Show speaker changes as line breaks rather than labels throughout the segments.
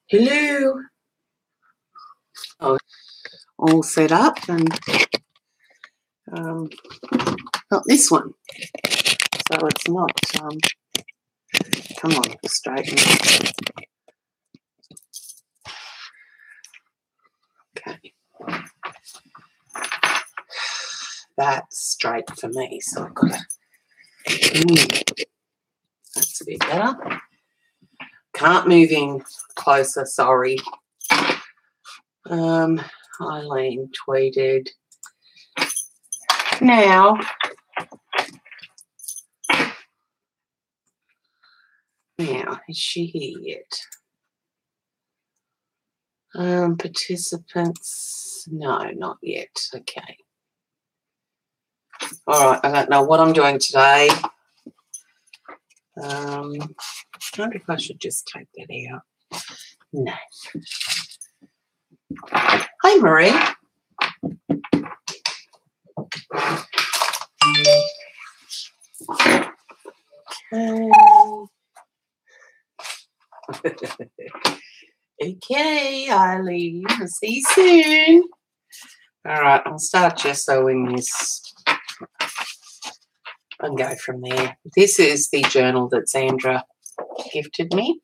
Hello. Oh, all set up and not this one. So it's not, come on, straighten. Okay. That's straight for me, so I've got to, that's a bit better. Can't move in closer, sorry. Eileen tweeted. Now, is she here yet? Participants, no, not yet. Okay. All right, I don't know what I'm doing today. I wonder if I should just take that out. No. Hi, Marie. Okay, Eileen. I'll see you soon. All right, I'll start gessoing this and go from there. This is the journal that Sandra gifted me.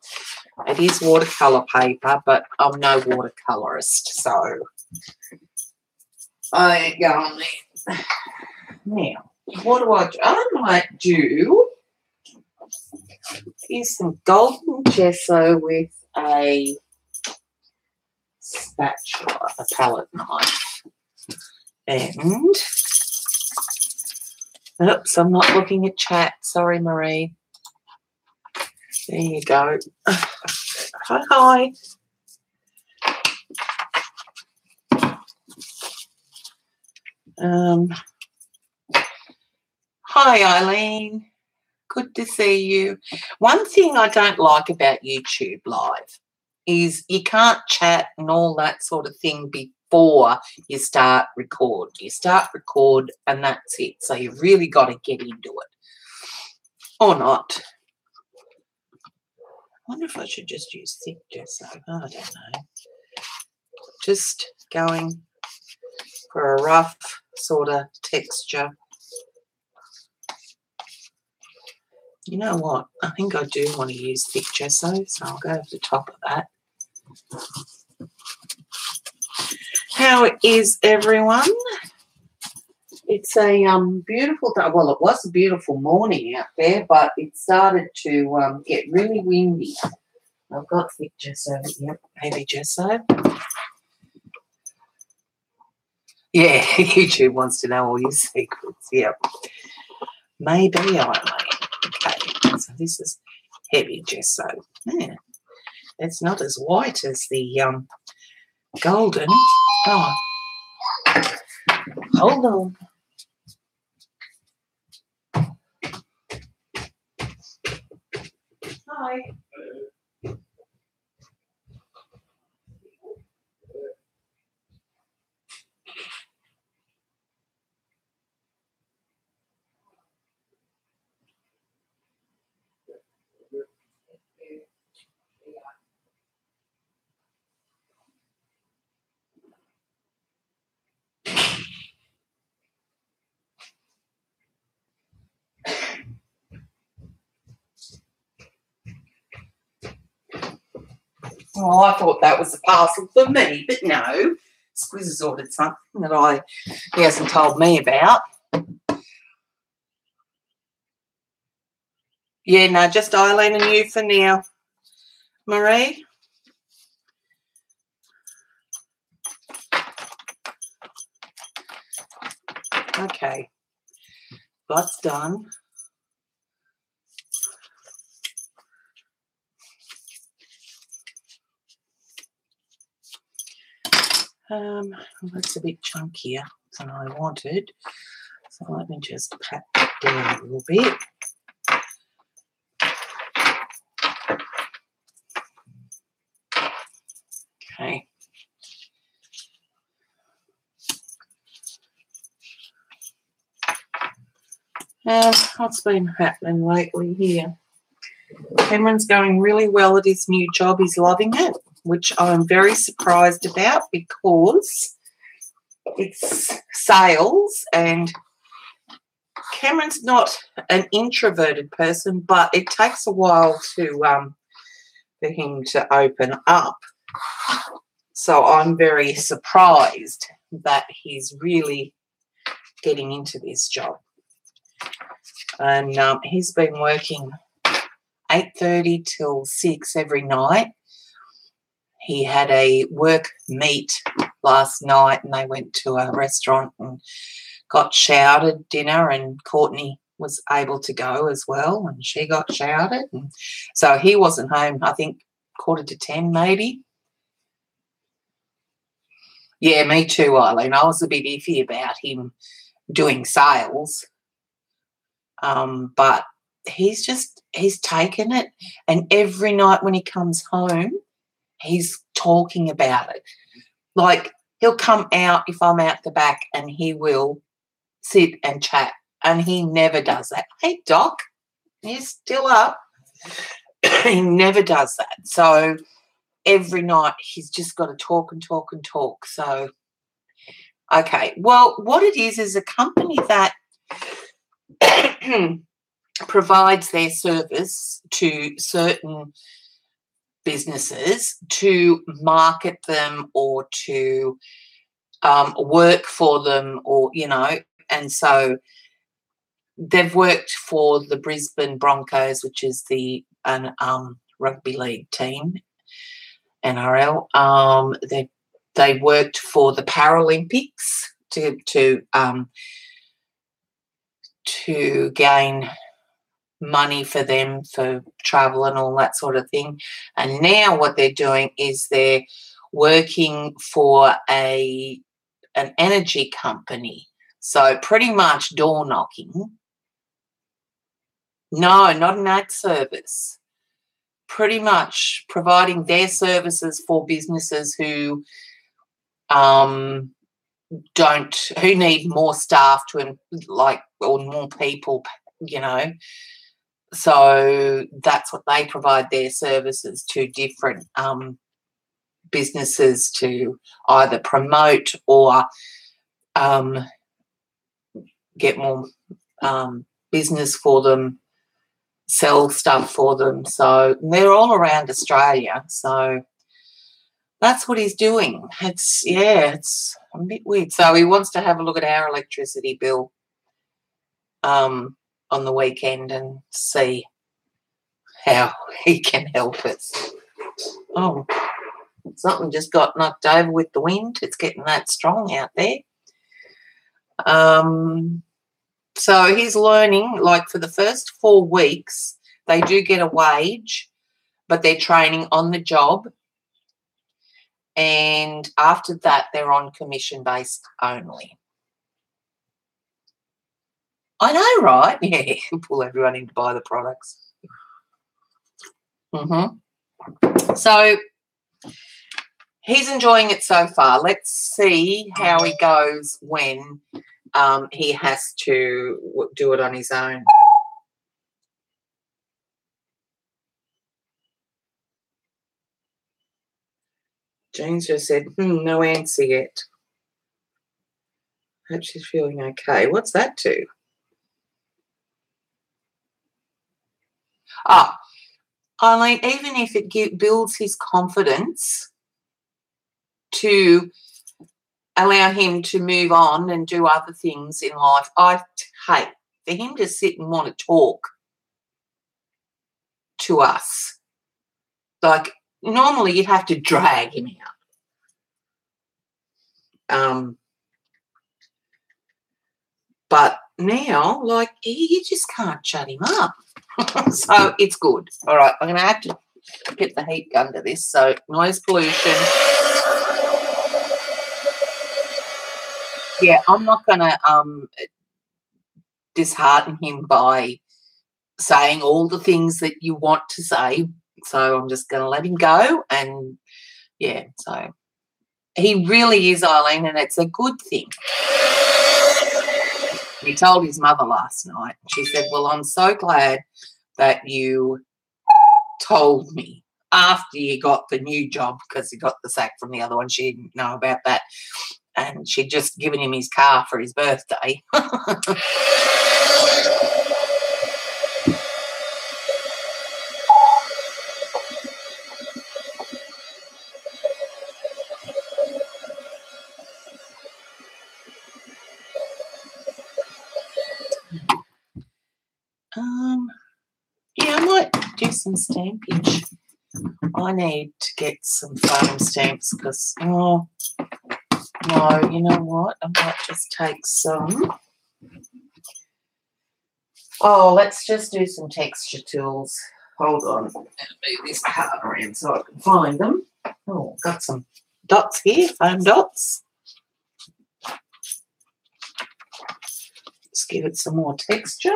It is watercolour paper, but I'm no watercolourist, so I ain't going there. Now, what do? I might do is some golden gesso with a spatula, a palette knife. And, oops, I'm not looking at chat. Sorry, Marie. There you go. Hi. Hi, Eileen. Good to see you. One thing I don't like about YouTube Live is you can't chat and all that sort of thing before you start record. You start record and that's it. So you've really got to get into it. Or not. I wonder if I should just use thick gesso. I don't know. Just going for a rough sort of texture. You know what? I think I do want to use thick gesso, so I'll go over the top of that. How is everyone? It's a beautiful day. Well, it was a beautiful morning out there, but it started to get really windy. I've got thick gesso. Yep, heavy gesso. Yeah, YouTube wants to know all your secrets. Yep. Maybe I may. Okay, so this is heavy gesso. Yeah. It's not as white as the golden. Oh, hold on. Hi. Oh, I thought that was a parcel for me, but no. Squiz has ordered something that he hasn't told me about. Yeah, no, just Eileen and you for now. Marie? Okay. That's done. That's a bit chunkier than I wanted. So let me just pat that down a little bit. Okay. What's been happening lately here? Cameron's going really well at his new job. He's loving it. which I'm very surprised about because it's sales, and Cameron's not an introverted person, but it takes a while to for him to open up. So I'm very surprised that he's really getting into this job. And he's been working 8:30 till 6 every night. He had a work meet last night, and they went to a restaurant and got showered at dinner, and Courtney was able to go as well, and she got showered. And so he wasn't home, I think, 9:45 maybe. Yeah, me too, Eileen. I was a bit iffy about him doing sales. But he's taken it, and every night when he comes home, he's talking about it. Like, he'll come out if I'm out the back, and he will sit and chat, and he never does that. Hey, Doc, you're still up? He never does that. So every night he's just got to talk and talk and talk. So, okay. Well, what it is a company that provides their service to certain businesses to market them or to work for them, or, you know, and so they've worked for the Brisbane Broncos, which is the rugby league team, NRL. They worked for the Paralympics to gain money for them for travel and all that sort of thing. And now what they're doing is they're working for an energy company. So pretty much door knocking. No, not an ad service. Pretty much providing their services for businesses who need more staff to, like, or more people, you know. So that's what they provide, their services to different businesses to either promote or get more business for them, sell stuff for them. So they're all around Australia. So that's what he's doing. It's a bit weird. So he wants to have a look at our electricity bill on the weekend and see how he can help us. Oh, something just got knocked over with the wind. It's getting that strong out there. So he's learning, like, for the first 4 weeks, they do get a wage, but they're training on the job. And after that, they're on commission-based only. I know, right? Yeah, pull everyone in to buy the products. So he's enjoying it so far. Let's see how he goes when he has to do it on his own. Jean's just said, no answer yet. Hope she's feeling okay. What's that to? Oh, Eileen, even if it builds his confidence to allow him to move on and do other things in life, I hate for him to sit and want to talk to us. Like, normally you'd have to drag him out. But now, like, you just can't shut him up. So it's good. All right, I'm going to have to get the heat gun to this. So noise pollution. Yeah, I'm not going to dishearten him by saying all the things that you want to say. So I'm just going to let him go. And, yeah, so he really is, Eileen, and it's a good thing. He told his mother last night. She said, well, I'm so glad that you told me. after you got the new job, because he got the sack from the other one. She didn't know about that. And she'd just given him his car for his birthday. Yeah, I might do some stampage. I need to get some foam stamps because, oh, no, you know what? I might just take some. Oh, let's just do some texture tools. Hold on. I'm going to move this card around so I can find them. Oh, got some dots here, foam dots. Let's give it some more texture.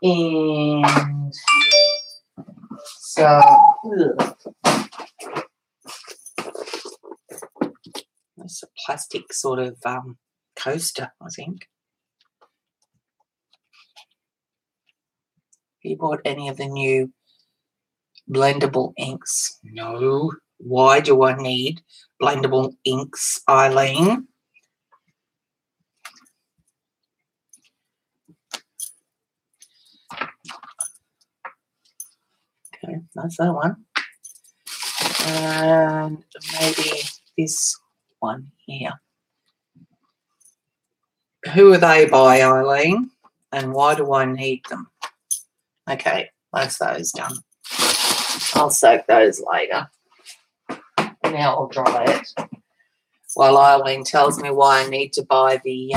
And so, that's a plastic sort of coaster, I think. Have you bought any of the new blendable inks? No. Why do I need blendable inks, Eileen? Okay, that's that one. And maybe this one here. Who are they by, Eileen? And why do I need them? Okay, that's those done. I'll soak those later. Now I'll dry it. While Eileen tells me why I need to buy the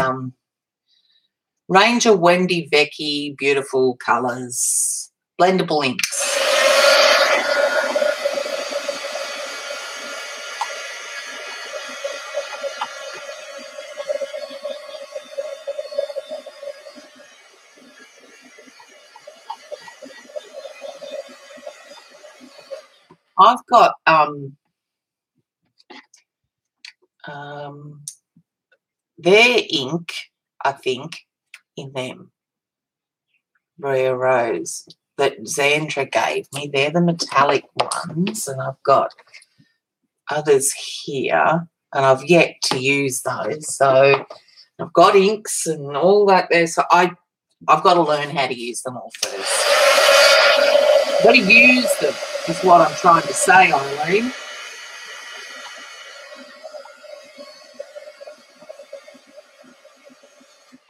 Ranger Wendy Vecchi Beautiful Colours blendable inks. I've got their ink, I think, in them. Bria Rose that Xandra gave me. They're the metallic ones, and I've got others here, and I've yet to use those. So I've got inks and all that there. So I've got to learn how to use them all first. I've got to use them, is what I'm trying to say, Eileen.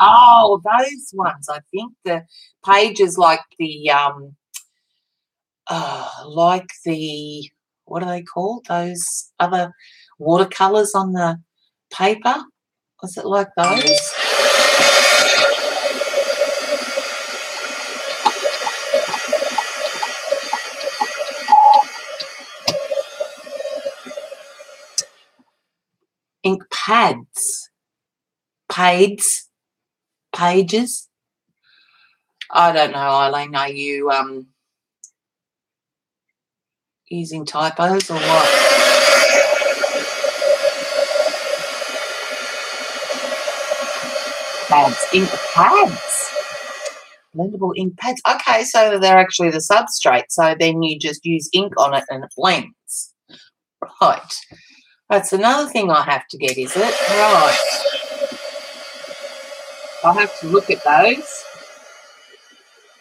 Oh, those ones. I think the pages like the what are they called? Those other watercolours on the paper. Was it like those? Ink pads. Pages. I don't know, Eileen. Are you using typos or what? Pads. Ink pads. Blendable ink pads. Okay, so they're actually the substrate. So then you just use ink on it and it blends. Right. That's another thing I have to get, is it? Right. I'll have to look at those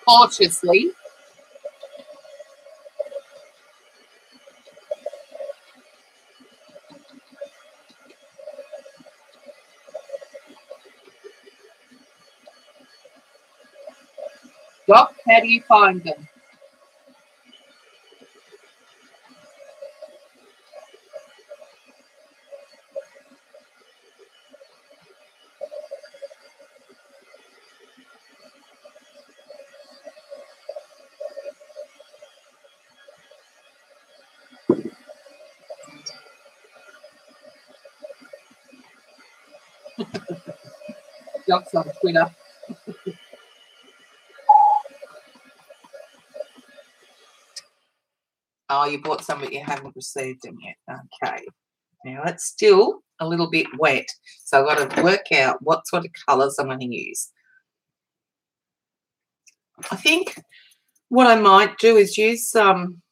cautiously. Doc, how do you find them? Doc's on Twitter. Oh, you bought some but you haven't received them yet. Okay. Now it's still a little bit wet, so I've got to work out what sort of colours I'm going to use. I think what I might do is use some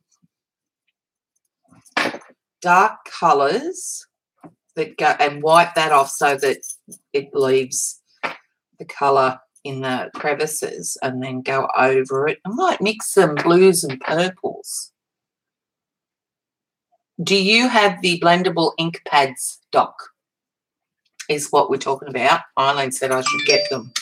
dark colours that go and wipe that off so that it leaves the colour in the crevices, and then go over it. I might mix some blues and purples. Do you have the blendable ink pads, Doc? Is what we're talking about. Eileen said I should get them.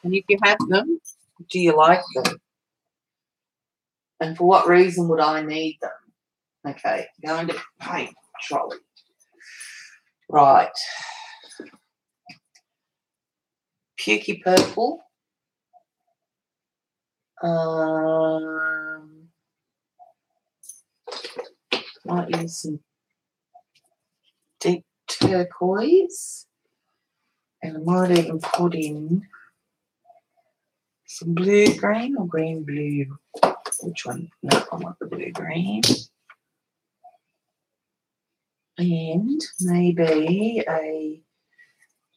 And if you have them, do you like them? And for what reason would I need them? Okay, going to paint trolley. Right. Pukey purple. Might use some deep turquoise. And I might even put in some blue green or green blue. Which one? No, I want the blue green. And maybe a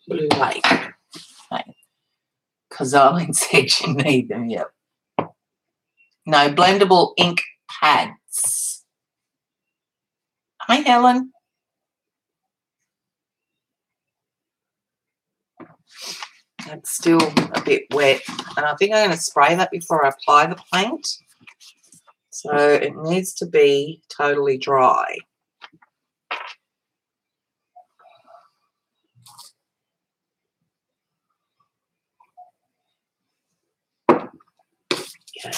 blue lake. Because Eileen said you need them, yep. No, blendable ink pads. Hi, Helen. It's still a bit wet, and I think I'm going to spray that before I apply the paint. So it needs to be totally dry. Okay.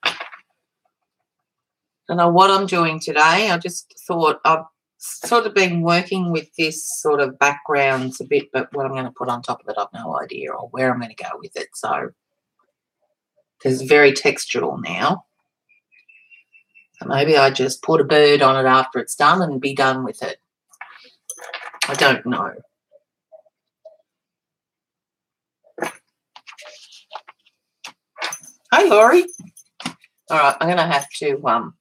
I don't know what I'm doing today. I just thought I've sort of been working with this sort of backgrounds a bit, but what I'm going to put on top of it, I've no idea, or where I'm going to go with it. So it's very textural now. So maybe I just put a bird on it after it's done and be done with it. I don't know. Hi, Laurie. All right, I'm going to have to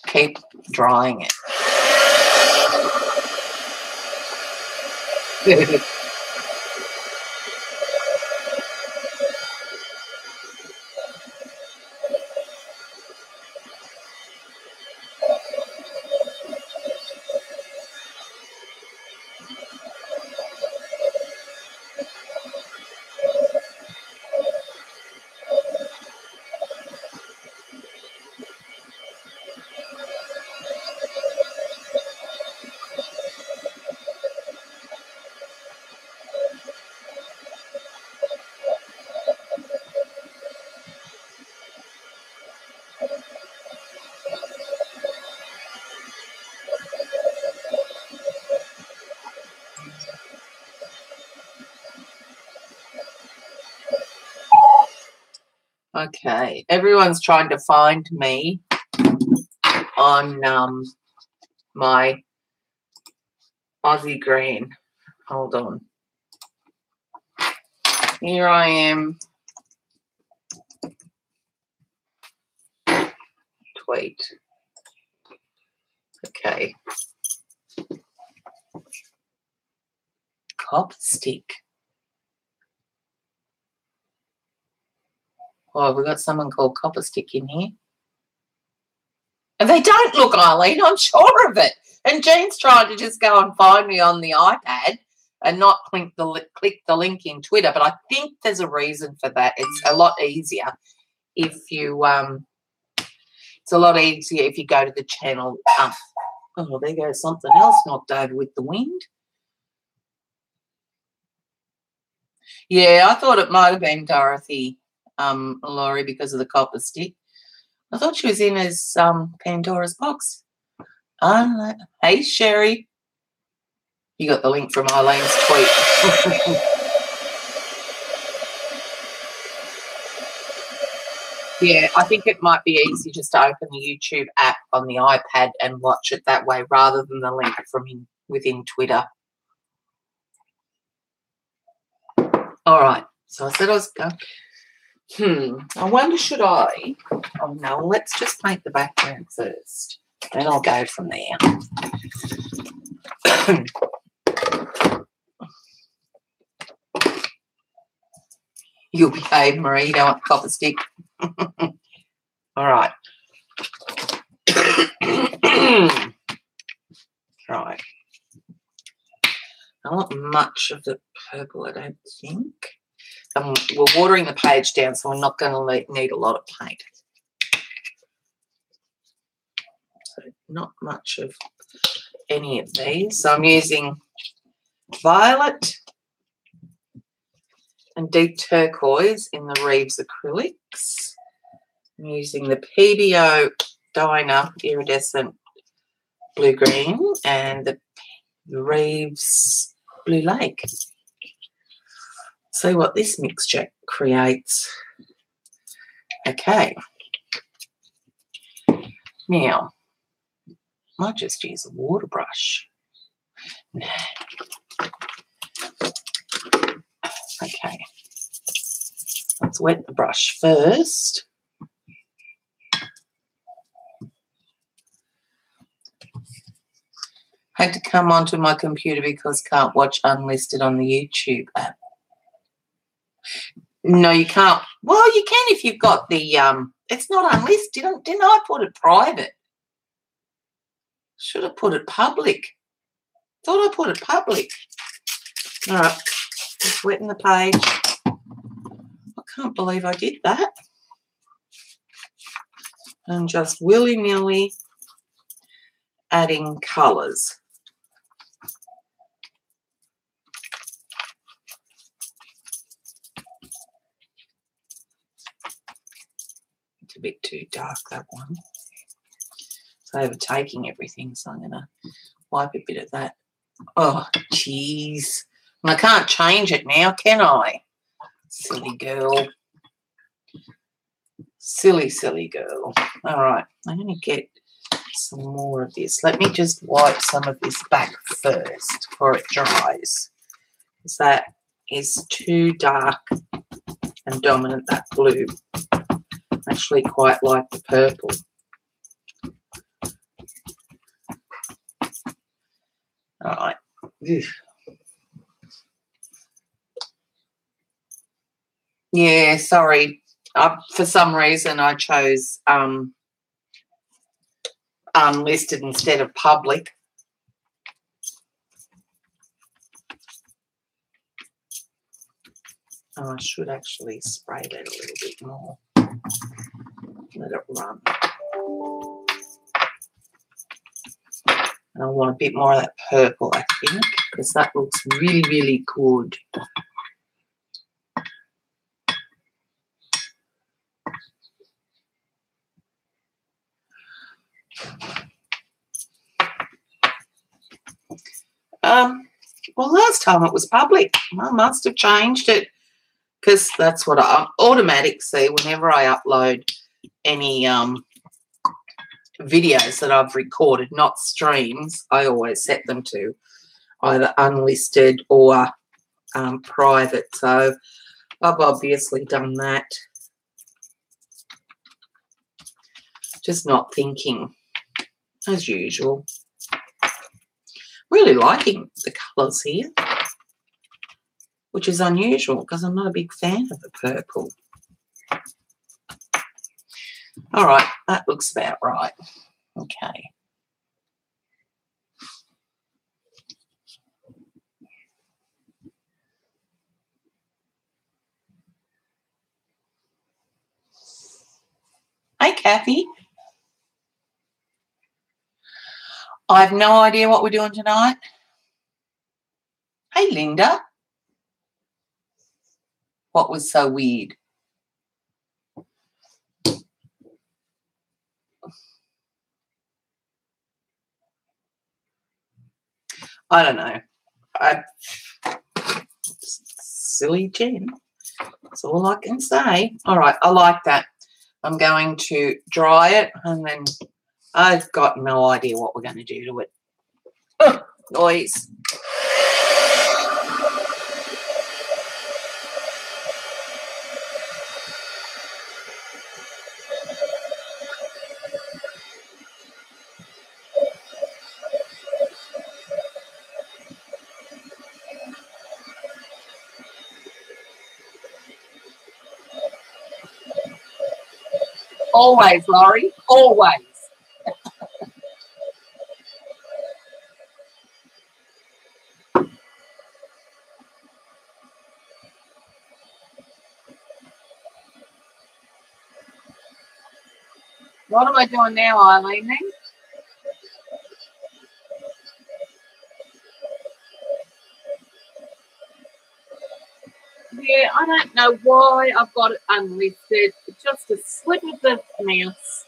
keep drying it. Okay, everyone's trying to find me on my Aussie green. Hold on. Here I am. Tweet. Okay. Copper stick. Oh, we've got someone called Copper Stick in here. And they don't look, Eileen, I'm sure of it. And Jean's trying to just go and find me on the iPad and not click the link in Twitter. But I think there's a reason for that. It's a lot easier if you go to the channel. Oh, there goes something else knocked over with the wind. Yeah, I thought it might have been Dorothy, Laurie, because of the copper stick. I thought she was in as Pandora's box. Hey, Sherry. You got the link from Eileen's tweet. Yeah, I think it might be easy just to open the YouTube app on the iPad and watch it that way rather than the link from within Twitter. All right. So I said I was going. I wonder, should I? Oh, no, let's just paint the background first. Then I'll go from there. You'll behave, Marie. You don't want copper stick. All right. Right. I don't want much of the purple, I don't think. We're watering the page down, so we're not going to need a lot of paint. So not much of any of these. So I'm using violet and deep turquoise in the Reeves acrylics. I'm using the PBO Diner iridescent blue-green and the Reeves Blue Lake. See what this mixture creates. Okay. Now, I might just use a water brush. Okay. Let's wet the brush first. Had to come onto my computer because can't watch Unlisted on the YouTube app. No, you can't. Well, you can if you've got the, it's not unlisted. Didn't I put it private? Should have put it public. Thought I put it public. All right, just wetting the page. I can't believe I did that. And just willy-nilly adding colours. A bit too dark, that one. It's overtaking everything, so I'm going to wipe a bit of that. Oh, jeez. And I can't change it now, can I? Silly girl. Silly, silly girl. All right, I'm going to get some more of this. Let me just wipe some of this back first before it dries. Because that is too dark and dominant, that blue. Actually quite like the purple. All right. Yeah, sorry. For some reason I chose unlisted instead of public. Oh, I should actually spray that a little bit more. Let it run. And I want a bit more of that purple, I think, because that looks really, really good. Well, last time it was public. I must have changed it because that's what I automatic see whenever I upload any videos that I've recorded, not streams. I always set them to either unlisted or private. So I've obviously done that. Just not thinking, as usual. Really liking the colours here, which is unusual because I'm not a big fan of the purple. All right, that looks about right. Okay. Hey, Kathy. I have no idea what we're doing tonight. Hey, Linda. What was so weird? I don't know. Silly Jen. That's all I can say. All right, I like that. I'm going to dry it and then I've got no idea what we're going to do to it. Oh, noise. Always, Laurie, always. What am I doing now, Eileen, then? Yeah, I don't know why I've got it unlisted. It's just a slip of the mouse.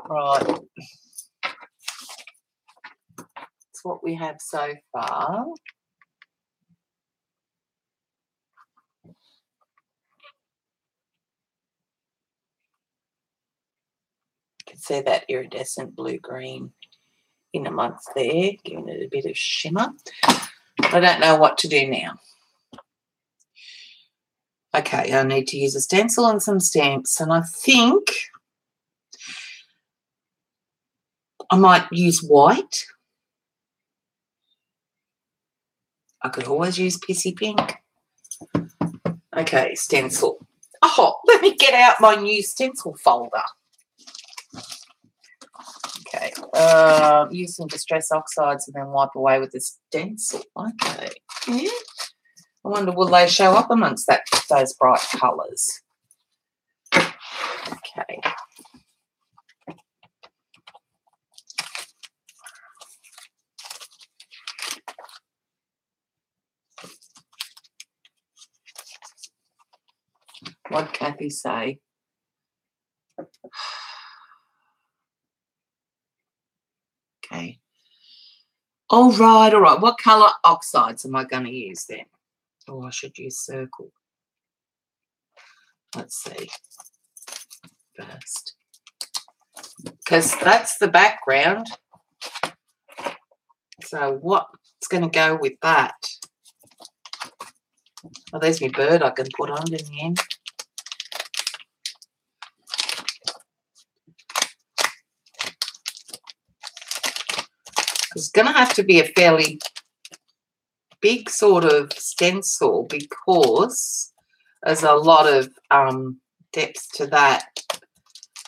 Right. That's what we have so far. You can see that iridescent blue-green in amongst there, giving it a bit of shimmer. I don't know what to do now. Okay, I need to use a stencil and some stamps, and I think I might use white. I could always use pissy pink. Okay, stencil. Oh, let me get out my new stencil folder. Okay, use some distress oxides and then wipe away with the stencil. Okay, yeah. I wonder, will they show up amongst those bright colours? Okay. What'd Kathy say? Okay. All right, all right. What colour oxides am I going to use then? Oh, I should use circle. Let's see. First. Because that's the background. So what's going to go with that? Oh, there's my bird I can put on in the end. It's going to have to be a fairly big sort of stencil because there's a lot of depth to that.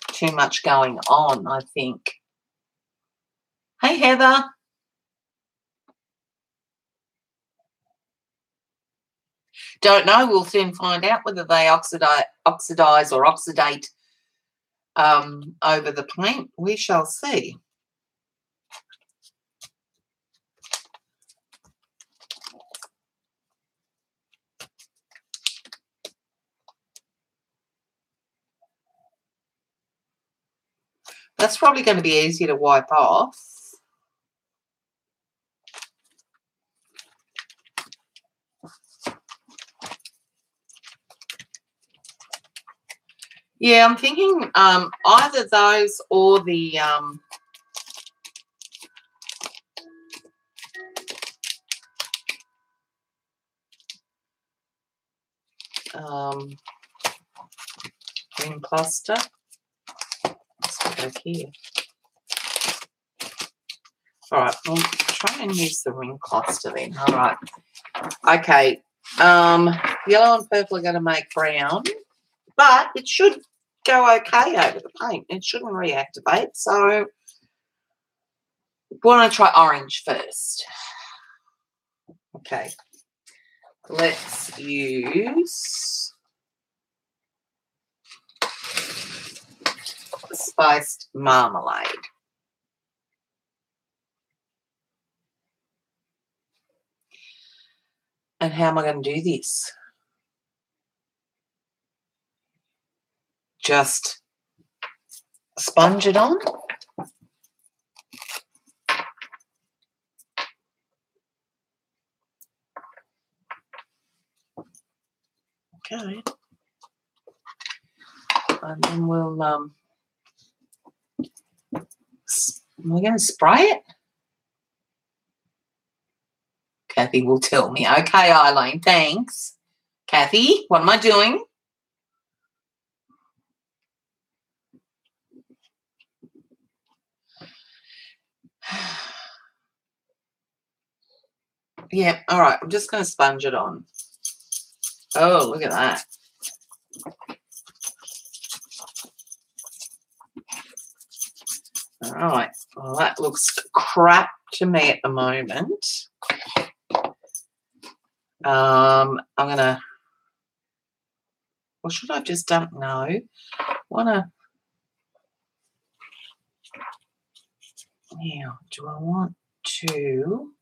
Too much going on, I think. Hey, Heather. Don't know. We'll soon find out whether they oxidize or oxidate over the paint. We shall see. That's probably going to be easier to wipe off. Yeah, I'm thinking either those or the ring cluster. Let's go back here. All right, we'll try and use the ring cluster then. All right. Okay. Yellow and purple are going to make brown, but it should go okay over the paint. It shouldn't reactivate. So we want to try orange first. Okay. Let's use spiced marmalade. And how am I going to do this? Just sponge it on. Okay. And then we're going to spray it. Kathy will tell me. Okay, Eileen, thanks. Kathy, what am I doing? Yeah, all right. I'm just going to sponge it on. Oh, look at that. All right. Well, that looks crap to me at the moment. I'm going to, or should I have just done, no. Now, do I want to,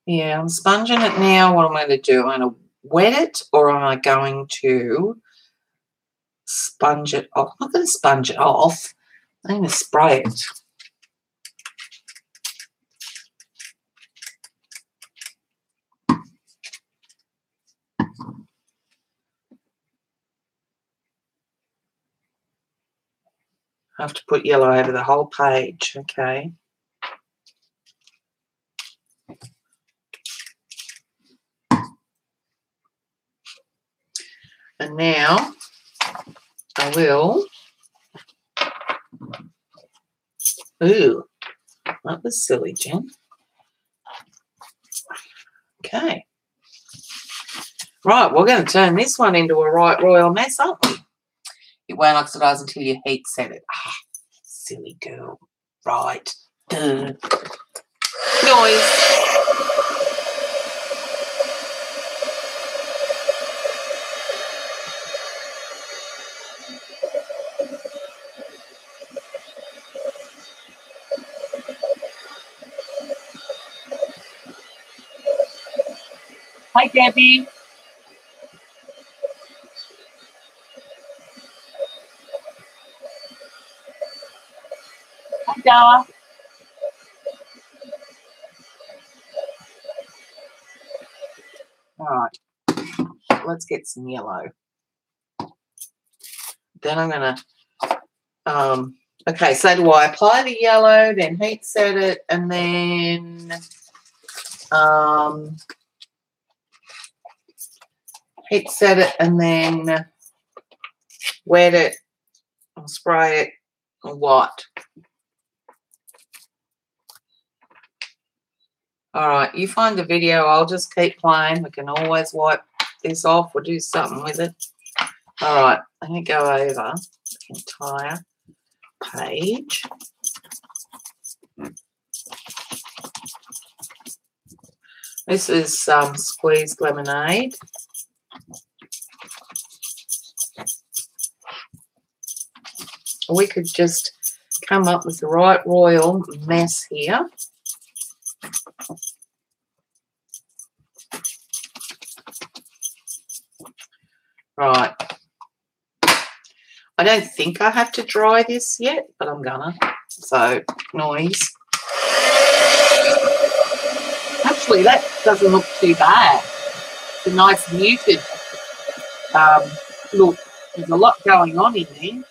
yeah, I'm sponging it now. What am I going to do? I'm going to wet it, or am I going to sponge it off? I'm not going to sponge it off. I'm going to spray it. I have to put yellow over the whole page, okay. And now I will, ooh, that was silly, Jen. Okay. Right, we're going to turn this one into a right royal mess, aren't we? It won't oxidise until you heat set it. Ah, silly girl. Right. Duh. Noise. Hi, Debbie. Hi, Dara. All right. Let's get some yellow. Then I'm going to, okay, so do I apply the yellow, then heat set it, and then heat set it, and then wet it, or spray it, or what? All right, you find the video. I'll just keep playing. We can always wipe this off or do something with it. All right, I'm going to go over the entire page. This is squeezed lemonade. We could just come up with the right royal mess here. Right. I don't think I have to dry this yet, but I'm gonna. So, noise. Actually, that doesn't look too bad. It's a nice muted look. There's a lot going on in there.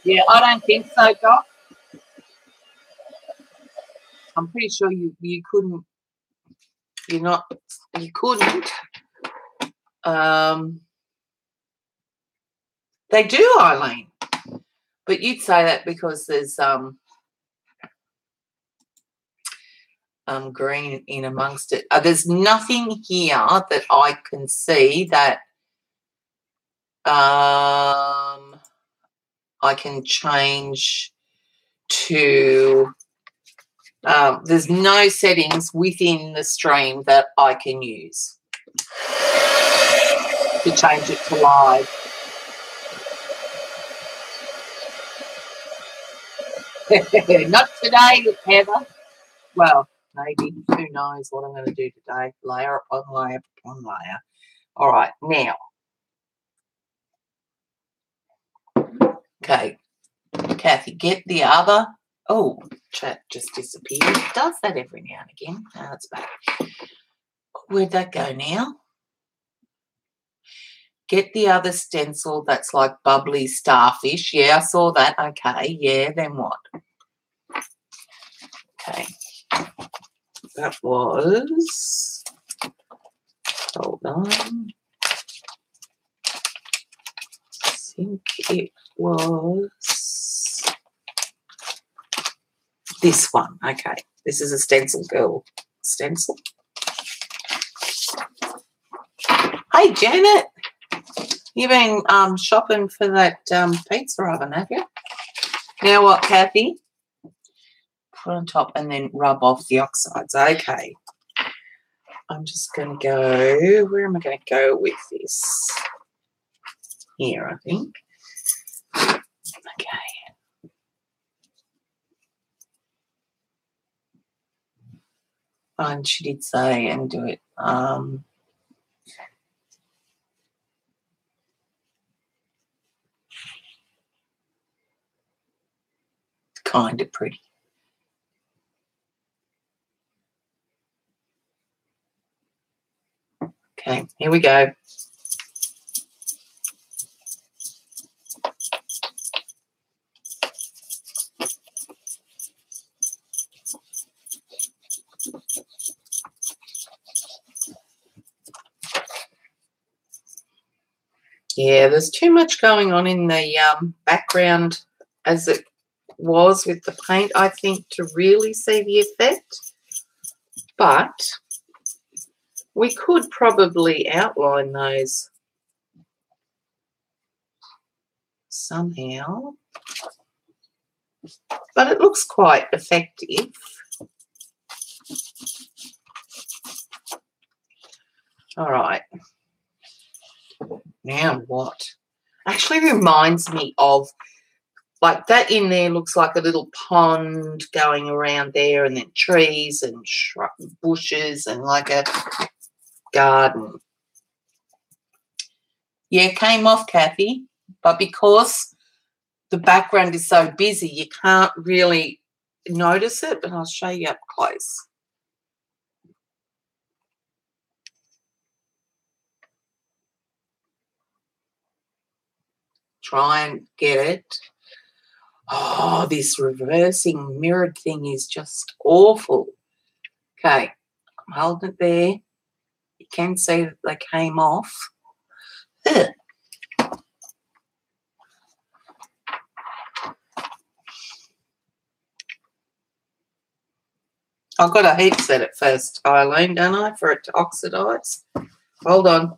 Yeah, I don't think so, Doc. I'm pretty sure you couldn't. You couldn't. They do, Eileen. But you'd say that because there's green in amongst it. There's nothing here that I can see that I can change to. There's no settings within the stream that I can use to change it to live. Not today, Heather. Well, maybe. Who knows what I'm going to do today. Layer upon layer upon layer. All right, now. Okay, Kathy, get the other Oh, chat just disappeared. It does that every now and again. Now it's back. Where'd that go now? Get the other stencil that's like bubbly starfish. Yeah, I saw that. Okay, yeah, then what? Okay. That was, hold on. I think it was this one. Okay, this is a stencil girl. Stencil. Hey, Janet. You've been shopping for that pizza oven, have you? Now what, Kathy? Put on top and then rub off the oxides. Okay. I'm just going to go, where am I going to go with this? Here, I think. Okay. And she did say, and do it. Kind of pretty. Okay, here we go. Yeah, there's too much going on in the background as it was with the paint, I think, to really see the effect. But we could probably outline those somehow. But it looks quite effective. All right. Now what? Actually reminds me of, like, that in there looks like a little pond going around there, and then trees and shrub bushes and like a garden. Yeah, came off, Kathy, but because the background is so busy, you can't really notice it, but I'll show you up close. Try and get it. Oh, this reversing mirrored thing is just awful. Okay, I'm holding it there. You can see that they came off. Ugh. I've got to heat set it first, Eileen, don't I, for it to oxidize? Hold on.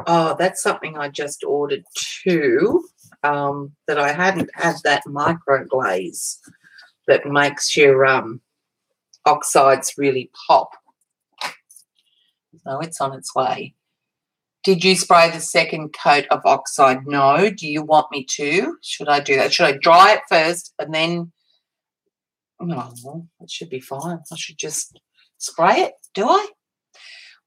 Oh, that's something I just ordered too, that I hadn't had, that micro glaze that makes your oxides really pop. So it's on its way. Did you spray the second coat of oxide? No. Do you want me to? Should I do that? Should I dry it first and then? No, it should be fine. I should just spray it. Do I?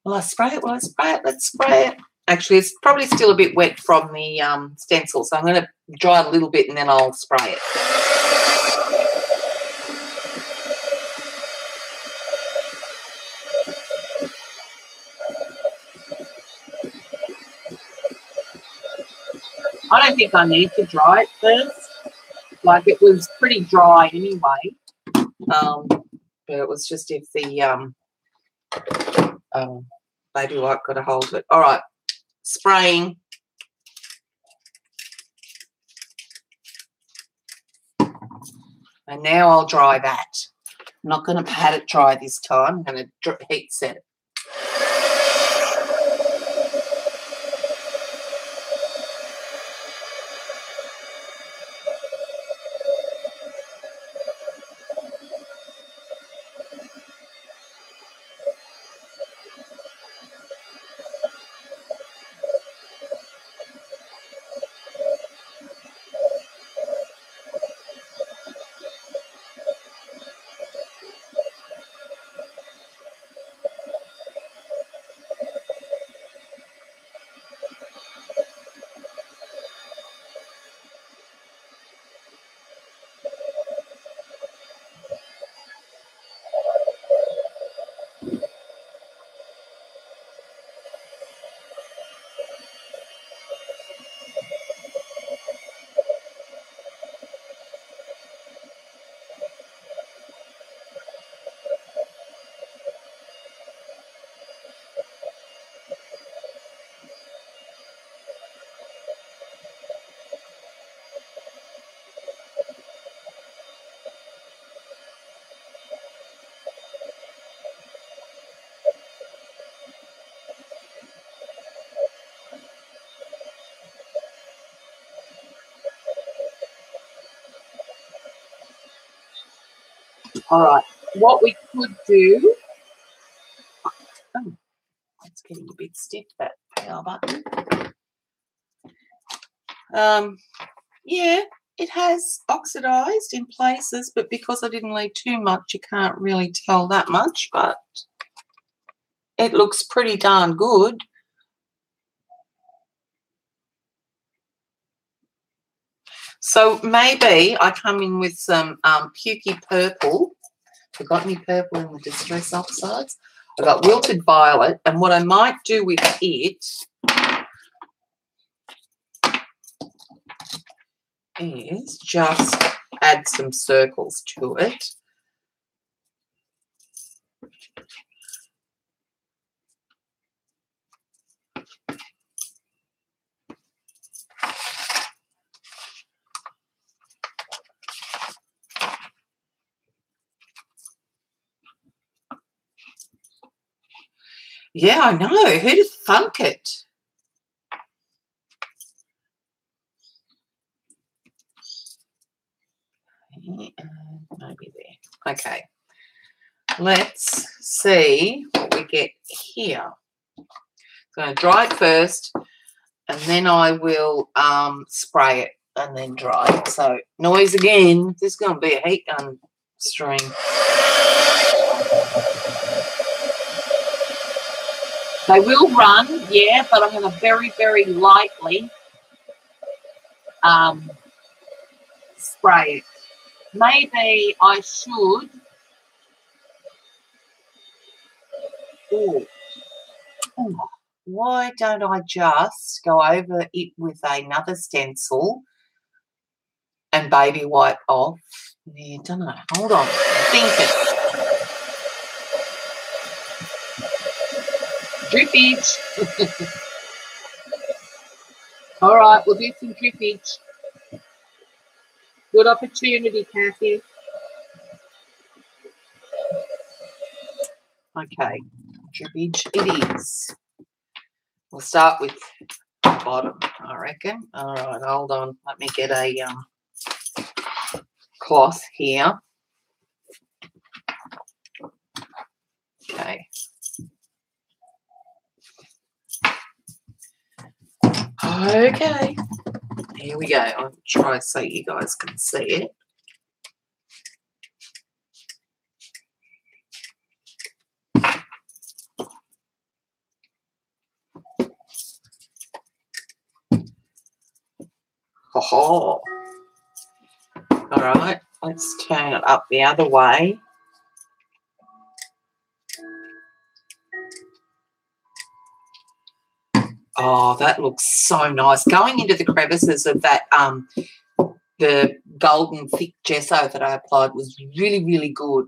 Will I spray it? Will I spray it? Let's spray it. Actually, it's probably still a bit wet from the stencil, so I'm going to dry it a little bit and then I'll spray it. I don't think I need to dry it first. Like, it was pretty dry anyway. But it was just if the baby wipe got a hold of it. All right, spraying. And now I'll dry that. I'm not going to pat it dry this time. I'm going to heat set it. All right, what we could do, oh, it's getting a bit stiff, that power button. Yeah, it has oxidized in places, but because I didn't leave too much, you can't really tell that much, but it looks pretty darn good. So maybe I come in with some pukey purple. I've got any purple in the distress oxides. I've got wilted violet, and what I might do with it is just add some circles to it. Yeah, I know. Who'd have thunk it? Maybe there. Okay. Let's see what we get here. I'm going to dry it first, and then I will spray it and then dry it. So noise again. This is going to be a heat gun stream. They will run, yeah, but I'm going to very, very lightly spray it. Maybe I should. Why don't I just go over it with another stencil and baby wipe off? Yeah, don't know. Hold on. Think it. Drippage. All right, we'll do some drippage. Good opportunity, Kathy. Okay, drippage it is. We'll start with the bottom, I reckon. All right, hold on. Let me get a cloth here. Okay. Okay. Here we go. I'll try so you guys can see it. All right, let's turn it up the other way. Oh, that looks so nice. Going into the crevices of that, the golden thick gesso that I applied was really, really good.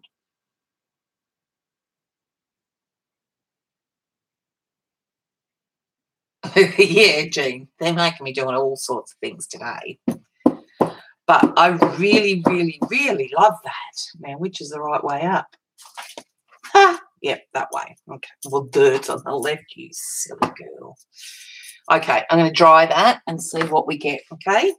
Yeah, Jean, they're making me doing all sorts of things today. But I really, really, really love that. Now, which is the right way up? Ah, yep, that way. Okay. Well, dirt's on the left, you silly girl. Okay, I'm going to dry that and see what we get, okay?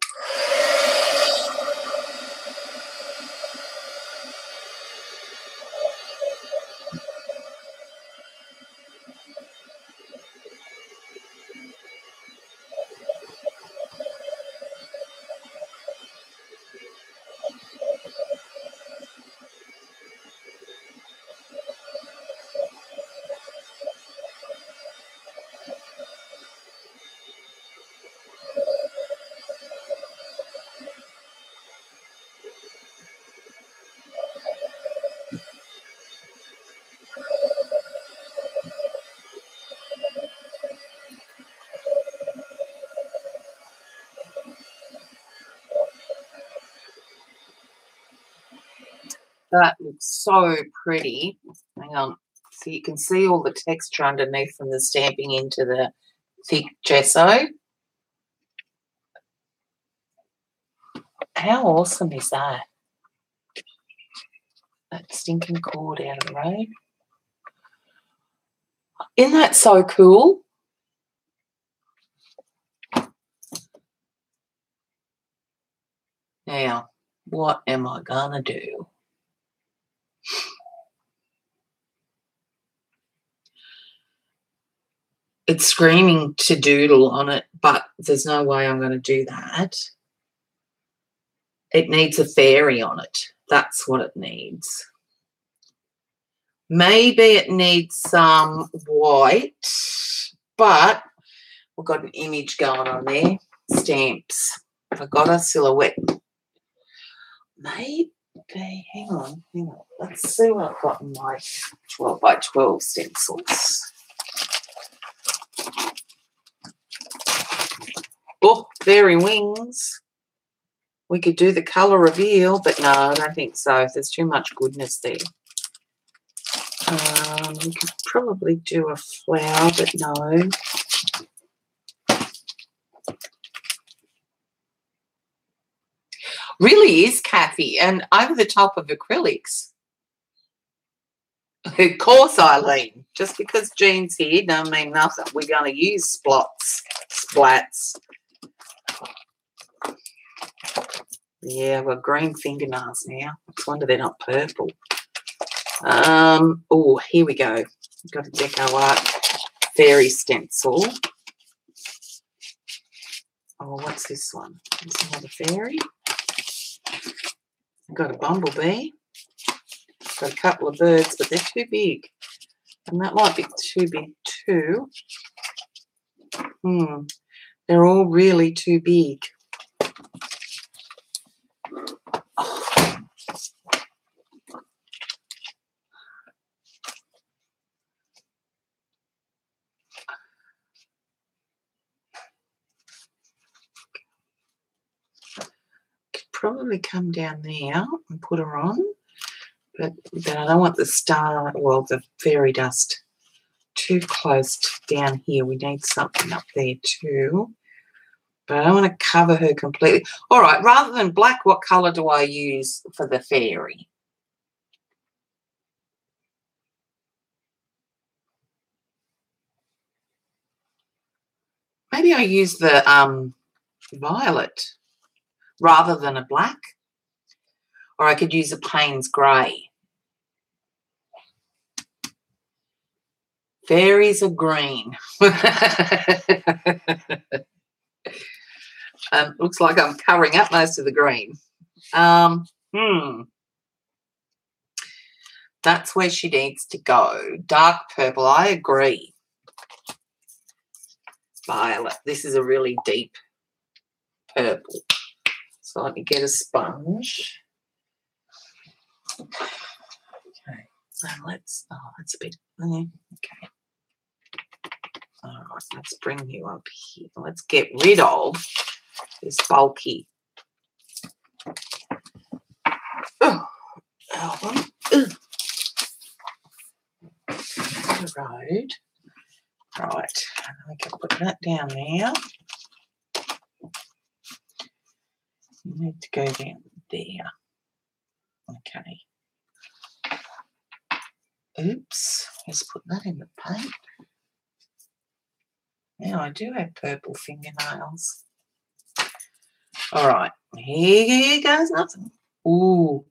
That looks so pretty. Hang on. So you can see all the texture underneath from the stamping into the thick gesso. How awesome is that? That stinking cord out of the road. Isn't that so cool? Now, what am I gonna do? It's screaming to doodle on it, but there's no way I'm going to do that. It needs a fairy on it. That's what it needs. Maybe it needs some white, but we've got an image going on there. Stamps. I've got a silhouette. Maybe, hang on. Let's see what I've got in my 12 by 12 stencils. Oh, fairy wings. We could do the colour reveal, but no, I don't think so. There's too much goodness there. We could probably do a flower, but no. Really is, Kathy, and over the top of acrylics. Of course, Eileen. Just because Jean's here don't mean nothing. We're going to use splats. Yeah, we've got green fingernails now. It's a wonder they're not purple. Oh, here we go. We've got a Deco Art fairy stencil. Oh, what's this one? Is another fairy? I've got a bumblebee. Got a couple of birds, but they're too big. And that might be too big too. They're all really too big. Probably come down there and put her on, but I don't want the star, well, the fairy dust too close down here. We need something up there too, but I don't want to cover her completely. All right, rather than black, what colour do I use for the fairy? Maybe I use the violet rather than a black, or I could use a Payne's grey. Fairies are green. Looks like I'm covering up most of the green. That's where she needs to go. Dark purple, I agree. Violet. This is a really deep purple. So let me get a sponge. Okay, so let's, oh, that's a bit, okay. All right, let's bring you up here. Let's get rid of this bulky album. The road. Right, we can put that down there. You need to go down there. Okay. Oops, let's put that in the paint. Now I do have purple fingernails. All right, here goes nothing. Ooh,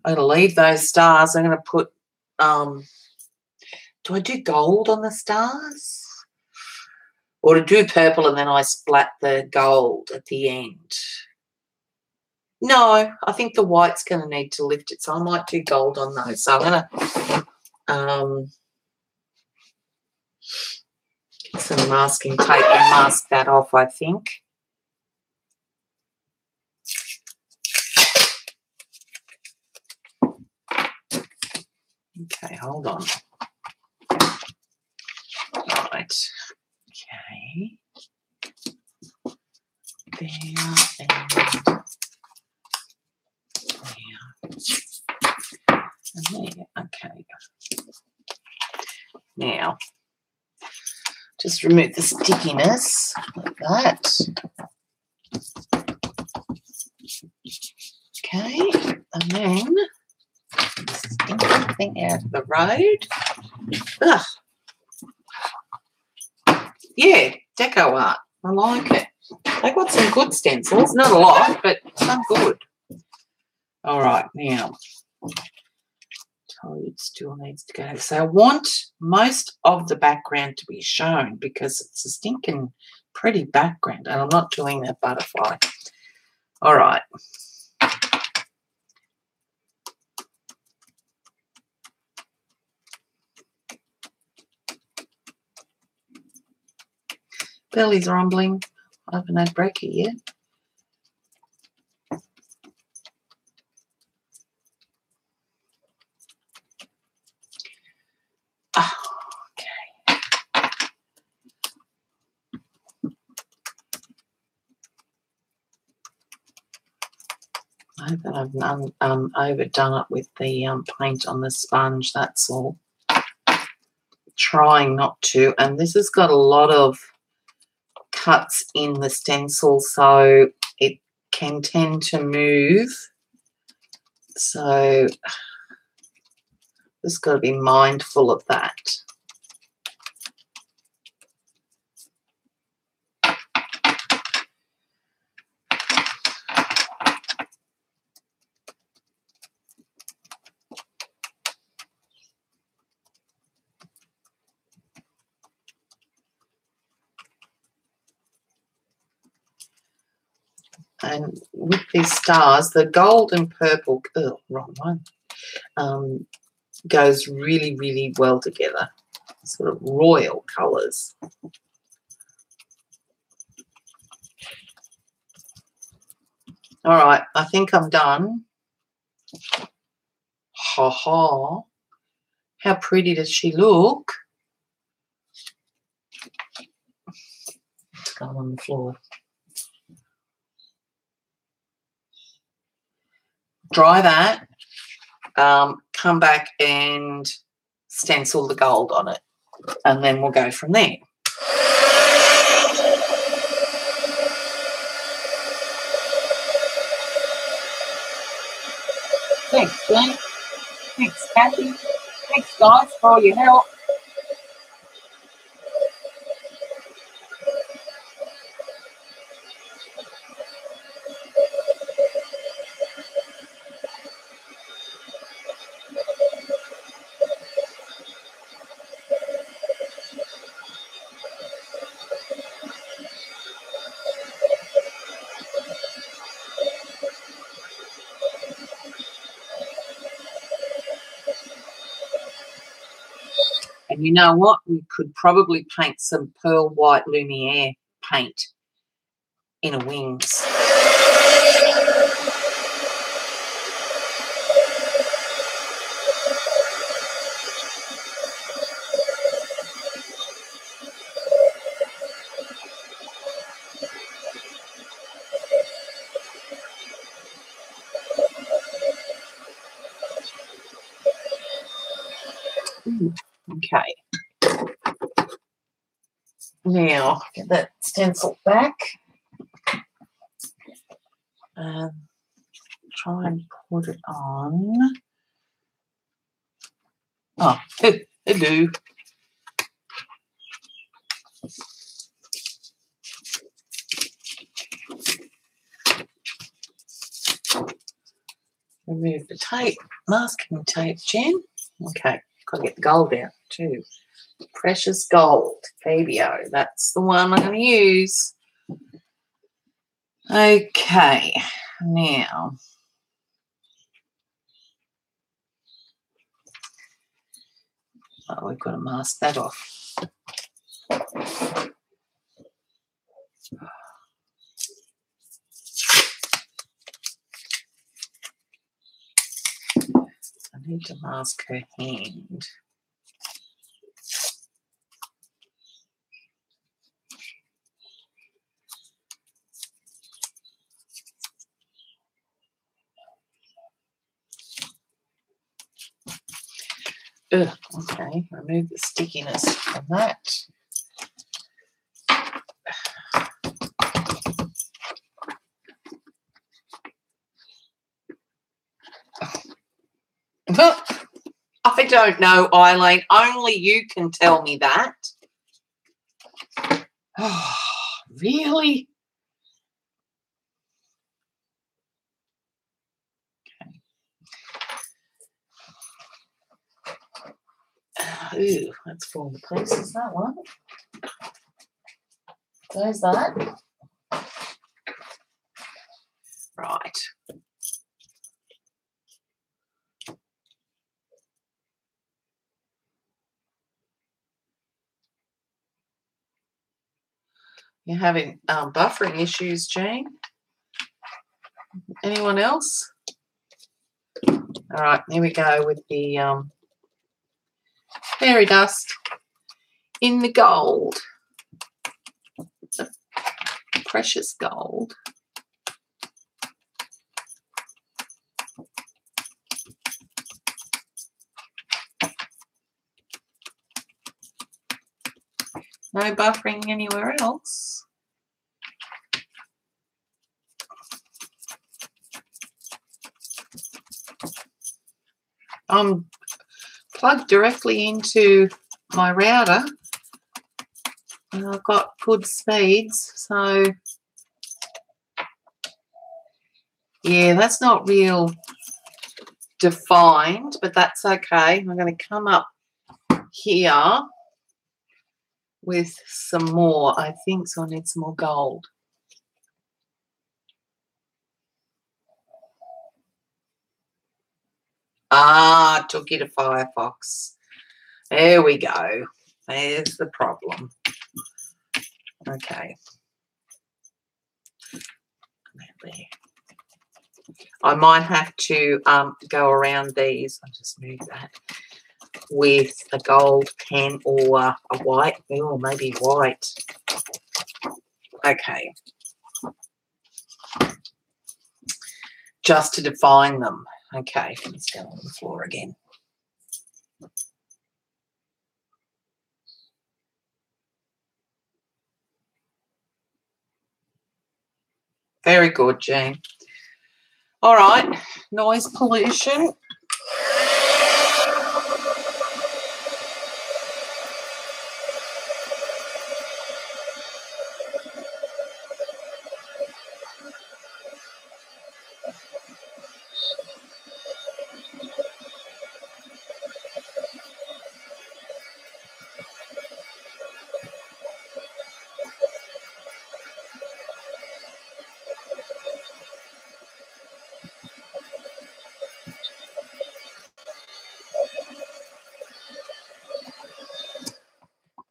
I'm going to leave those stars. I'm going to put, do I do gold on the stars? Or to do purple and then I splat the gold at the end? No, I think the white's going to need to lift it, so I might do gold on those. So I'm going to get some masking tape and mask that off, I think. Okay, hold on. Right. Okay. There and there. And there. Okay. Now, just remove the stickiness like that. Okay, and then stink everything out of the road. Ugh. Yeah, Deco Art. I like it. They got some good stencils. Not a lot, but some good. All right, now Code still needs to go. So I want most of the background to be shown because it's a stinking pretty background, and I'm not doing that butterfly. All right. Belly's rumbling. I haven't had brekkie yet. I hope that I've overdone it with the paint on the sponge, that's all. Trying not to. And this has got a lot of cuts in the stencil, so it can tend to move. So just got to be mindful of that. And with these stars, the gold and purple, oh, wrong one, goes really, really well together. Sort of royal colours. All right, I think I'm done. Ha ha. How pretty does she look? It's going on the floor. Dry that. Come back and stencil the gold on it. And then we'll go from there. Thanks, Jane. Thanks, Kathy. Thanks, guys, for all your help. And you know what? We could probably paint some pearl white Lumiere paint in her wings. Okay. Now, get that stencil back. Try and put it on. Oh, hello. Remove the tape, masking tape, Jen. Okay, got to get the gold out too. Precious gold, Fabio. That's the one I'm going to use. Okay, now. Oh, we've got to mask that off. I need to mask her hand. Ugh, okay, remove the stickiness from that. I don't know, Eileen. Only you can tell me that. Oh, really? Okay. Ooh, that's falling to pieces, that one. There's that. Right. You're having buffering issues, Jane? Anyone else? All right, here we go with the fairy dust in the gold, the precious gold. No buffering anywhere else. I'm plugged directly into my router and I've got good speeds, so yeah, that's not real defined, but that's okay. I'm going to come up here with some more, I think, so I need some more gold. Ah, took you to Firefox. There we go. There's the problem. Okay. There. I might have to go around these. I'll just move that with a gold pen or a white, or maybe white. Okay. Just to define them. Okay, let's go on the floor again. Very good, Jean. All right, noise pollution.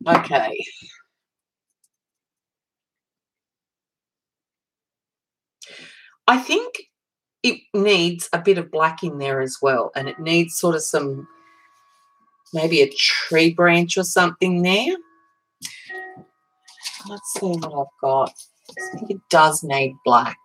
Okay. I think it needs a bit of black in there as well, and it needs sort of some, maybe a tree branch or something there. Let's see what I've got. I think it does need black.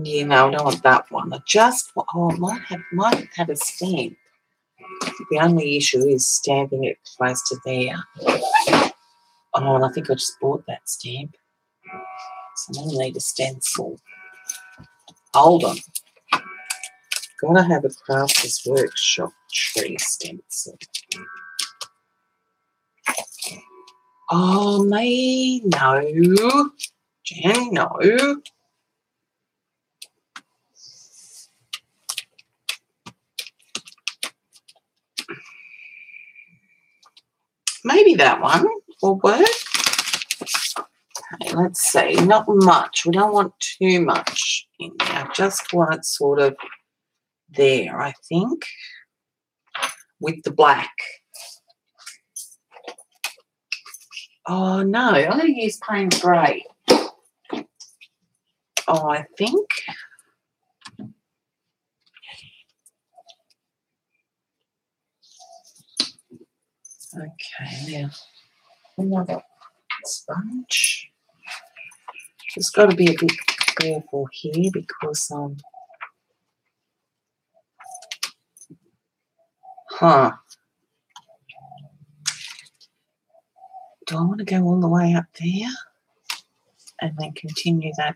Yeah, no, I don't want that one. I just, oh, I might have a stamp. The only issue is stamping it close to there. Oh, and I think I just bought that stamp. So I need a stencil. Hold on. Gotta have a Crafters Workshop tree stencil. Oh, me, no. Jen, no. Maybe that one will work. Okay, let's see. Not much. We don't want too much in there. Just want it sort of there, I think, with the black. Oh, no. I'm going to use Payne's Grey. Oh, I think. Okay, now another sponge. Just got to be a bit careful here because do I want to go all the way up there and then continue that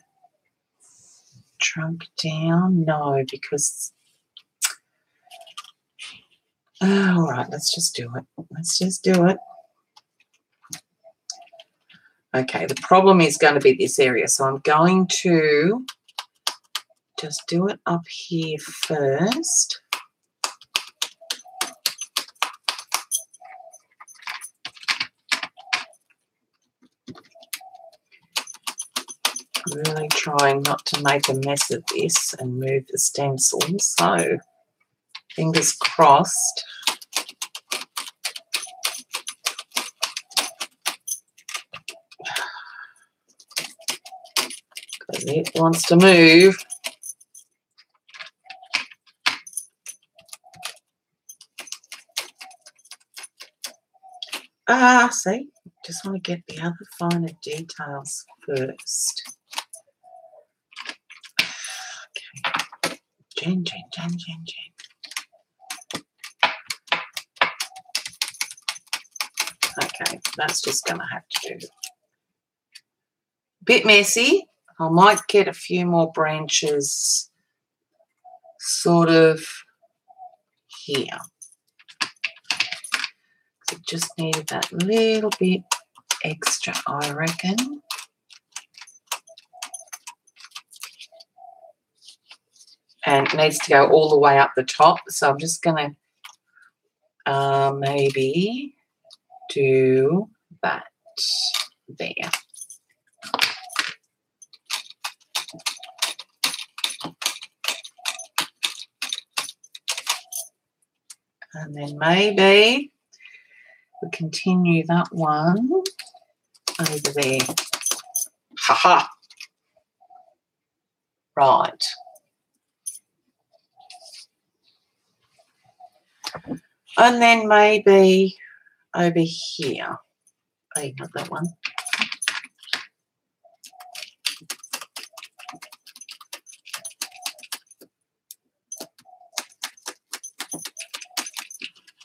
trunk down? No, because all right, let's just do it. Let's just do it. Okay, the problem is going to be this area, so I'm going to just do it up here first. Really trying not to make a mess of this and move the stencil, so fingers crossed. Because it wants to move. See, just want to get the other finer details first. Okay. Jen. Okay, that's just going to have to do. Bit messy. I might get a few more branches sort of here. It just needed that little bit extra, I reckon. And it needs to go all the way up the top. So I'm just going to maybe do that there. And then maybe we'll continue that one over there. Ha-ha. Right. And then maybe over here. Oh, not that one.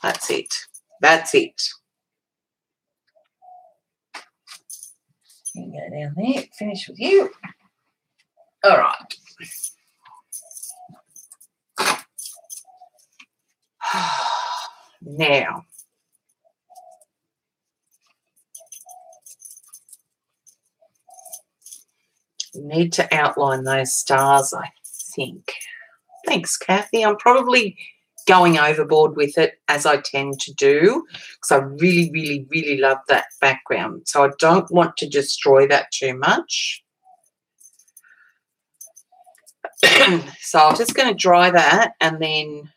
That's it. That's it. You go down there, finish with you. All right. Now, we need to outline those stars, I think. Thanks, Kathy. I'm probably going overboard with it, as I tend to do, because I really love that background. So I don't want to destroy that too much. So I'm just going to dry that and then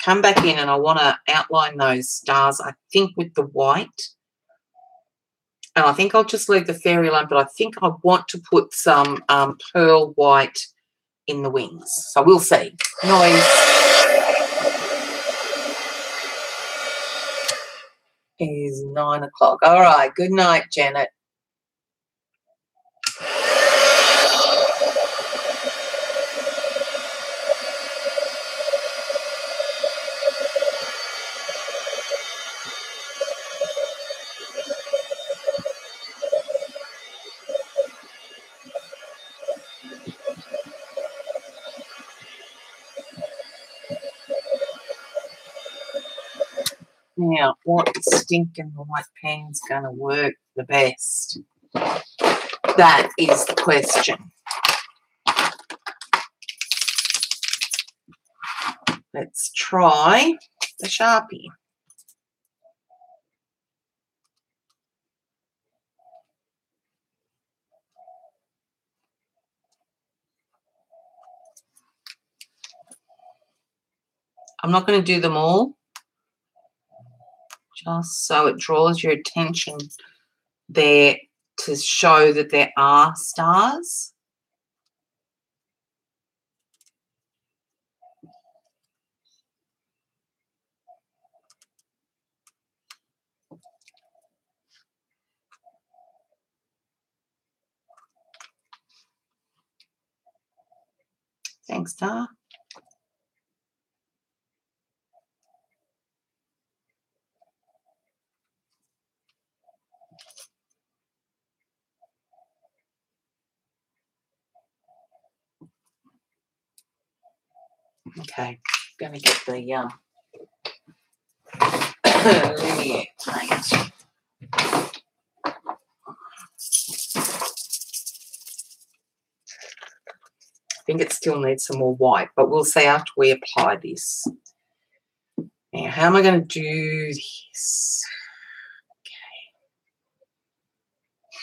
come back in, and I want to outline those stars, I think, with the white. And I think I'll just leave the fairyland, but I think I want to put some pearl white in the wings. So we'll see. Noise. It is 9 o'clock. All right. Good night, Janet. Now, what stinking white pen's going to work the best? That is the question. Let's try the Sharpie. I'm not going to do them all, just so it draws your attention there to show that there are stars. Thanks, Star. Okay, going to get the linear paint. think it still needs some more white, but we'll see after we apply this. Now, how am I going to do this?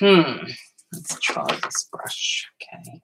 Okay. Let's try this brush. Okay.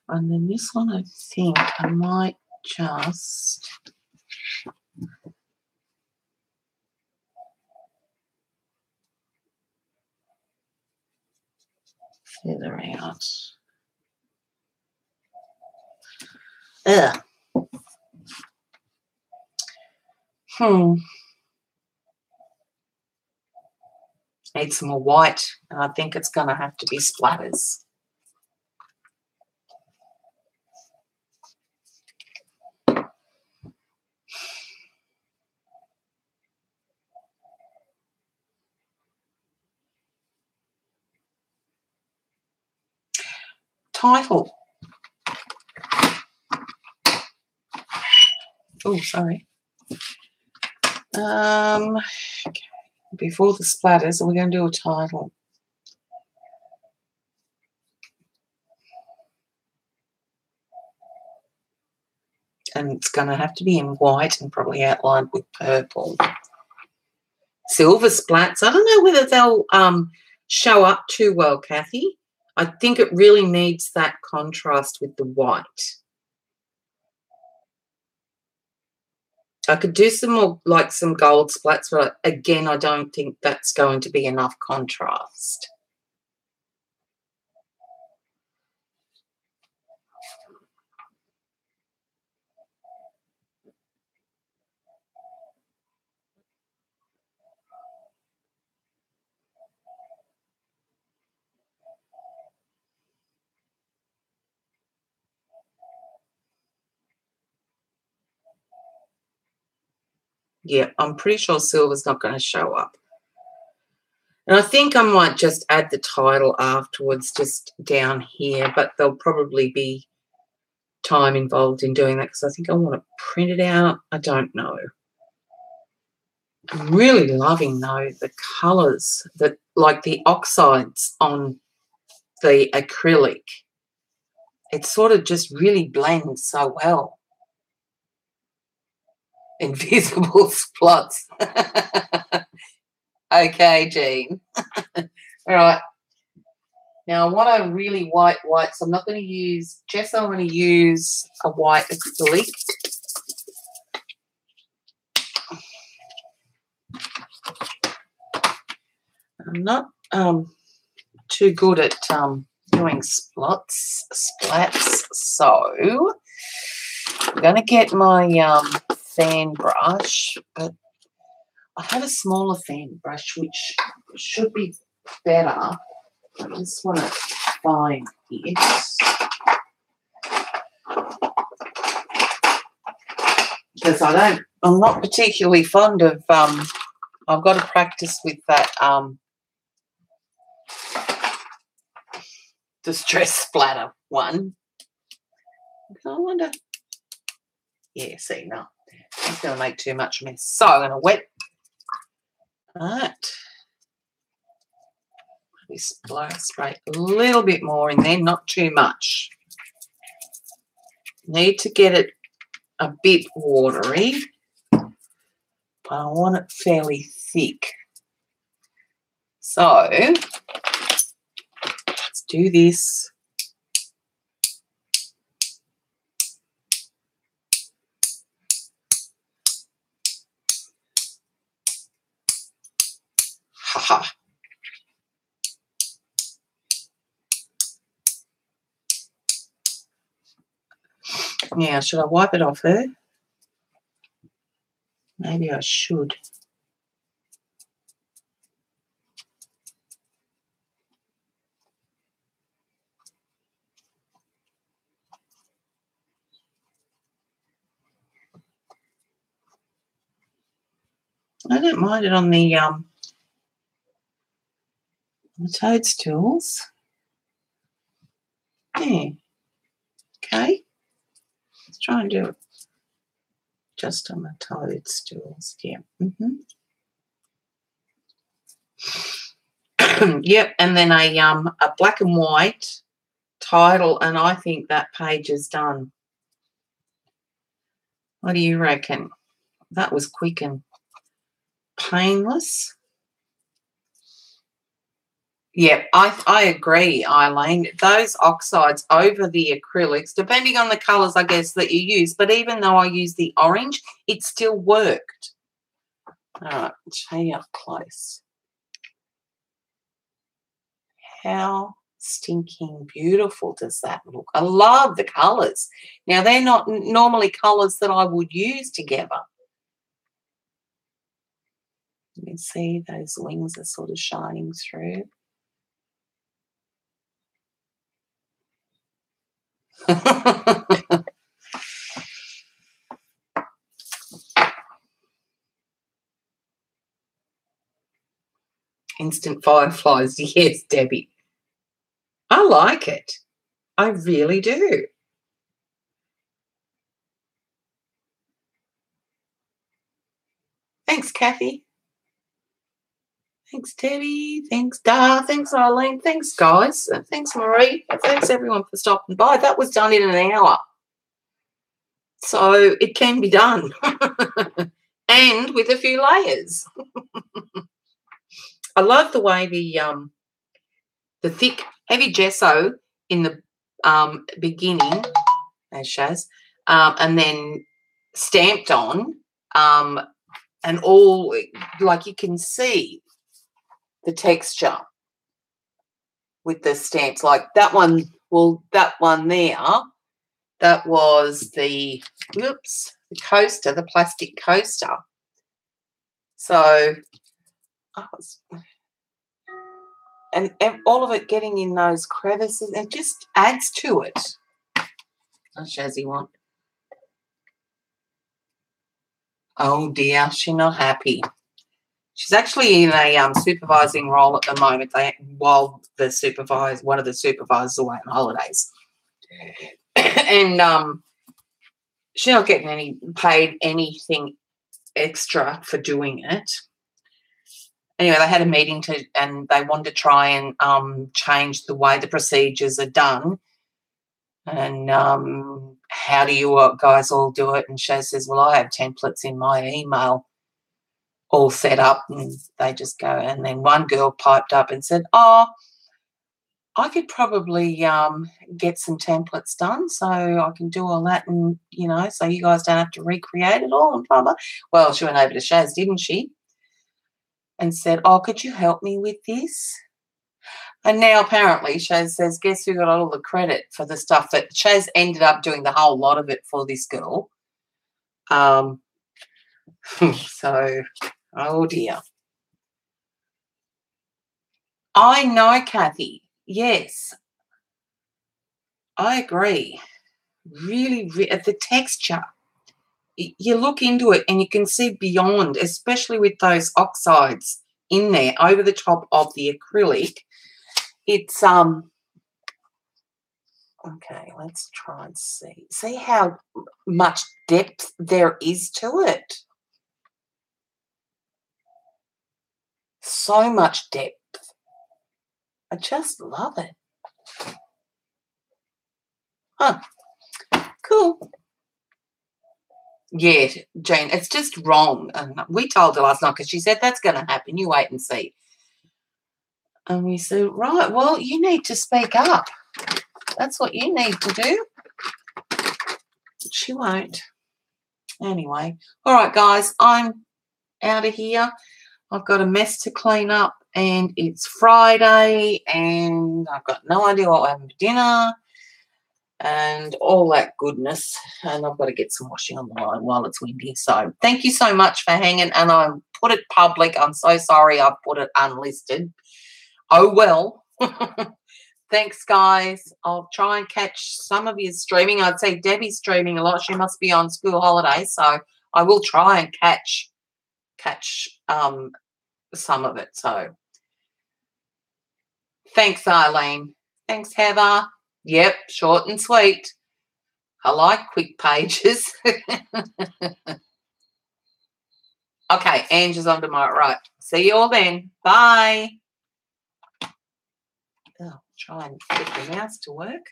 And then this one, I think I might just feather out. Ugh. Need some more white, and I think it's going to have to be splatters. Title. Oh, sorry. Okay. Before the splatters, we're going to do a title. And it's going to have to be in white and probably outlined with purple. Silver splats. I don't know whether they'll show up too well, Kathy. I think it really needs that contrast with the white. I could do some more, like some gold splats, but again, I don't think that's going to be enough contrast. Yeah, I'm pretty sure silver's not going to show up. And I think I might just add the title afterwards, just down here, but there'll probably be time involved in doing that because I think I want to print it out. I don't know. I'm really loving, though, the colours, that like the oxides on the acrylic. It sort of just really blends so well. Invisible splots. Okay, Jean. All right. Now, I want a really white, so I'm not going to use gesso. I'm going to use a white acrylic. I'm not too good at doing splats, so I'm going to get my fan brush, but I have a smaller fan brush, which should be better. I just want to find it. Because I'm not particularly fond of, I've got to practice with that distress splatter one. I wonder. Yeah, see, no. It's going to make too much mess. So I'm going to wet that. We spray a little bit more in there, not too much. Need to get it a bit watery, but I want it fairly thick. So let's do this. Haha. Now, should I wipe it off her? Maybe I should. I don't mind it on the toadstools. Yeah. Okay. Let's try and do it just on the toadstools. Yeah. Yep. And then a black and white title, and I think that page is done. What do you reckon? That was quick and painless. Yeah, I agree, Eileen. Those oxides over the acrylics, depending on the colours, I guess, that you use, but even though I used the orange, it still worked. All right, show you up close. How stinking beautiful does that look? I love the colours. Now, they're not normally colours that I would use together. You can see those wings are sort of shining through. Instant fireflies. Yes, Debbie. I like it. I really do. Thanks, Kathy. Thanks, Debbie. Thanks, Dar. Thanks, Eileen. Thanks, guys. Thanks, Marie. Thanks, everyone, for stopping by. That was done in an hour. So it can be done. And with a few layers. I love the way the thick, heavy gesso in the beginning, as Shaz, and then stamped on, and all, like you can see the texture with the stamps. Like that one, well, that one there, that was the, oops, the coaster, the plastic coaster. So, and all of it getting in those crevices, it just adds to it. Oh, Shazzy want. Oh dear, she's not happy. She's actually in a supervising role at the moment. While one of the supervisors away on holidays, and she's not getting paid anything extra for doing it. Anyway, they had a meeting and they wanted to try and change the way the procedures are done. And how do you guys all do it? And Shaz says, well, I have templates in my email all set up, and they just go. And then one girl piped up and said, oh, I could probably get some templates done so I can do all that, and, you know, so you guys don't have to recreate it all and blah, blah. Well, she went over to Shaz, didn't she? And said, oh, could you help me with this? And now apparently Shaz says, guess who got all the credit for the stuff that Shaz ended up doing the whole lot of it for this girl. So, oh dear. I know, Kathy. Yes. I agree. Really, the texture. You look into it and you can see beyond, especially with those oxides in there over the top of the acrylic. It's okay, let's try and see. See how much depth there is to it. So much depth. I just love it. Huh. Cool. Yeah, Jane, it's just wrong. And we told her last night because she said that's going to happen. You wait and see. And we said, right, well, you need to speak up. That's what you need to do. She won't. Anyway, all right, guys, I'm out of here. I've got a mess to clean up, and it's Friday, and I've got no idea what we're having for dinner and all that goodness. And I've got to get some washing on the line while it's windy. So thank you so much for hanging. And I put it public. I'm so sorry I put it unlisted. Oh, well. Thanks, guys. I'll try and catch some of you streaming. I'd say Debbie's streaming a lot. She must be on school holidays, so I will try and catch some of it. So thanks, Eileen. Thanks, Heather. Yep, short and sweet. I like quick pages. Okay, Ange is on to my right. See you all then. Bye. Oh, try and get the mouse to work.